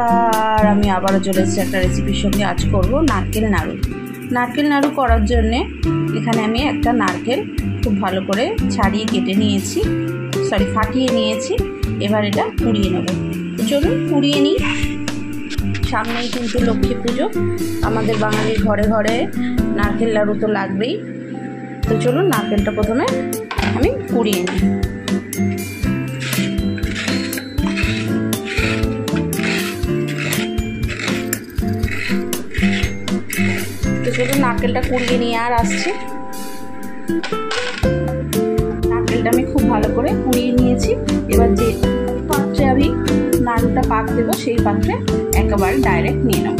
নমস্কার, আমি আবারও চলে এসেছি একটা রেসিপির সঙ্গে। আজ করব নারকেল নাড়ু। নারকেল নাড়ু করার জন্যে এখানে আমি একটা নারকেল খুব ভালো করে ছাড়িয়ে কেটে নিয়েছি, ফাটিয়ে নিয়েছি। এবার এটা কুড়িয়ে নেব। তো চলুন কুড়িয়ে নিই। সামনেই কিন্তু লক্ষ্মী পুজো, আমাদের বাঙালির ঘরে ঘরে নারকেল নাড়ু তো লাগবেই। তো চলুন নারকেলটা প্রথমে আমি কুড়িয়ে নিই। তো চলুন নারকেলটা কুড়িয়ে নিয়ে আর আসছি। নারকেলটা আমি খুব ভালো করে কুড়িয়ে নিয়েছি। এবার যে পাত্রে আমি নাড়ুটা পাক দেবো সেই পাত্রে একেবারে ডাইরেক্ট নিয়ে নেব।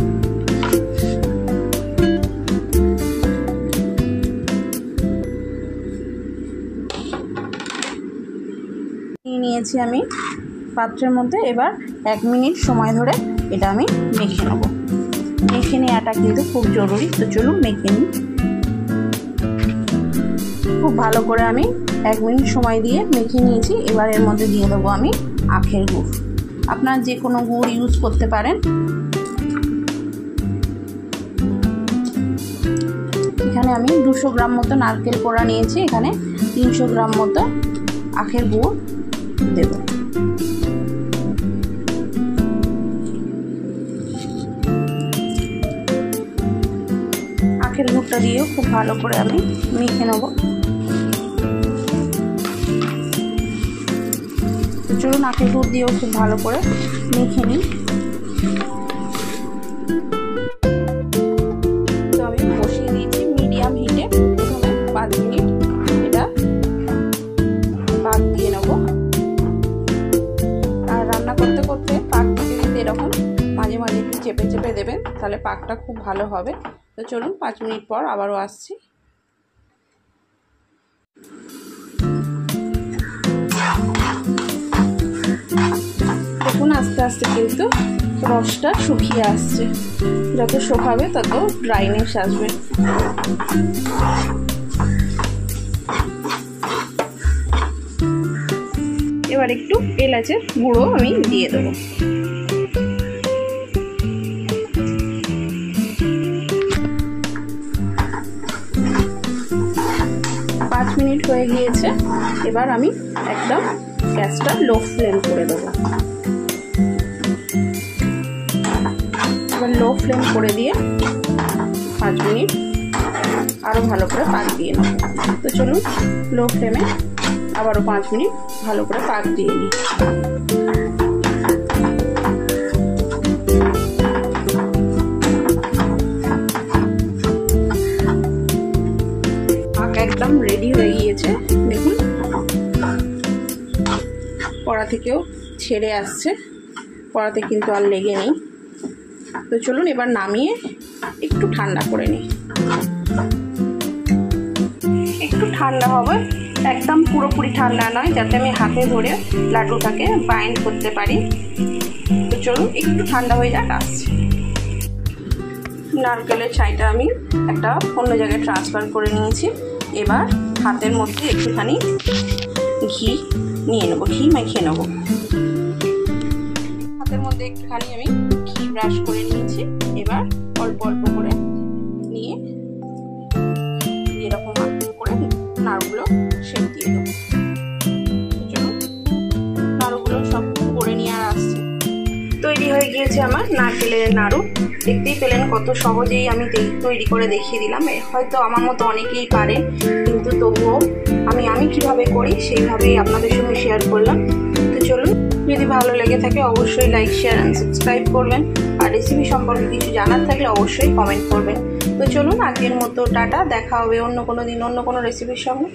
নিয়ে নিয়েছি আমি পাত্রের মধ্যে। এবার 1 মিনিট সময় ধরে এটা আমি মেখে নেব। মেখে নেওয়াটা কিন্তু খুব জরুরি। তো চলুন মেখে নিই। খুব ভালো করে আমি 1 মিনিট সময় দিয়ে মেখে নিয়েছি। এবার এর মধ্যে দিয়ে দেবো আমি আখের গুড়। আপনারা যে কোনো গুড় ইউজ করতে পারেন। এখানে আমি 200 গ্রাম মতো নারকেল কোড়া নিয়েছি। এখানে 300 গ্রাম মতো আখের গুড় দেব। আখের গুড়টা দিয়েও খুব ভালো করে আমি মেখে নেব। তো চলুন আখের গুড় দিয়েও খুব ভালো করে মেখে নিই। তো আমি বসিয়ে দিয়েছি মিডিয়াম হিটে। প্রথমে 5 মিনিট এটা পাক দিয়ে নেব। আর রান্না করতে করতে পাক দিতে দিতে এরকম মাঝে মাঝে একটু চেপে চেপে দেবেন, তাহলে পাকটা খুব ভালো হবে। তো চলুন 5 মিনিট পর আবারও আসছি। দেখুন আস্তে আস্তে কিন্তু রসটা শুকিয়ে আসছে। যত শুকাবে তত ড্রাইনেস আসবে। এবার একটু এলাচের গুঁড়ো আমি দিয়ে দেবো। মিনিট হয়ে গিয়েছে। এবার আমি একদম গ্যাসটা লো ফ্লেম করে দেবো। এবার লো ফ্লেম করে দিয়ে 5 মিনিট আরও ভালো করে পাক দিয়ে নেব। তো চলুন লো ফ্লেমে আবারও 5 মিনিট ভালো করে পাক দিয়ে নিই। একদম রেডি হয়ে গিয়েছে। দেখুন কড়া থেকেও ছেড়ে আসছে, কড়াতে কিন্তু আর লেগে নেই। তো চলুন এবার নামিয়ে একটু ঠান্ডা করে নিই। একটু ঠান্ডা হবে, একদম পুরোপুরি ঠান্ডা নয়, যাতে আমি হাতে ধরে লাড্ডুটাকে বাইন্ড করতে পারি। তো চলুন একটু ঠান্ডা হয়ে যাক, আসছে। নারকেলের ছাইটা আমি একটা অন্য জায়গায় ট্রান্সফার করে নিয়েছি। এবার হাতের মধ্যে একটুখানি ঘি নিয়ে নেবো, ঘি মেখে নেবো। হাতের মধ্যে একটুখানি আমি ঘি ব্রাশ করে নিয়েছি। এবার অল্প অল্প করে নিয়ে এরকম করে নাড়ুগুলো শেপ দিয়ে দেবো। চলুন নাড়ুগুলো সব করে নিয়ে আর আসছে। তৈরি হয়ে গিয়েছে আমার নারকেলের নাড়ু। দেখতেই পেলেন কত সহজেই আমি তৈরি করে দেখিয়ে দিলাম। হয়তো আমার মতো অনেকেই পারে, কিন্তু তবুও আমি কিভাবে করি সেইভাবেই আপনাদের সঙ্গে শেয়ার করলাম। তো চলুন, যদি ভালো লেগে থাকে অবশ্যই লাইক, শেয়ার অ্যান্ড সাবস্ক্রাইব করবেন। আর রেসিপি সম্পর্কে কিছু জানার থাকলে অবশ্যই কমেন্ট করবেন। তো চলুন আজকের মতো টাটা, দেখা হবে অন্য কোনো দিন অন্য কোনো রেসিপির সঙ্গে।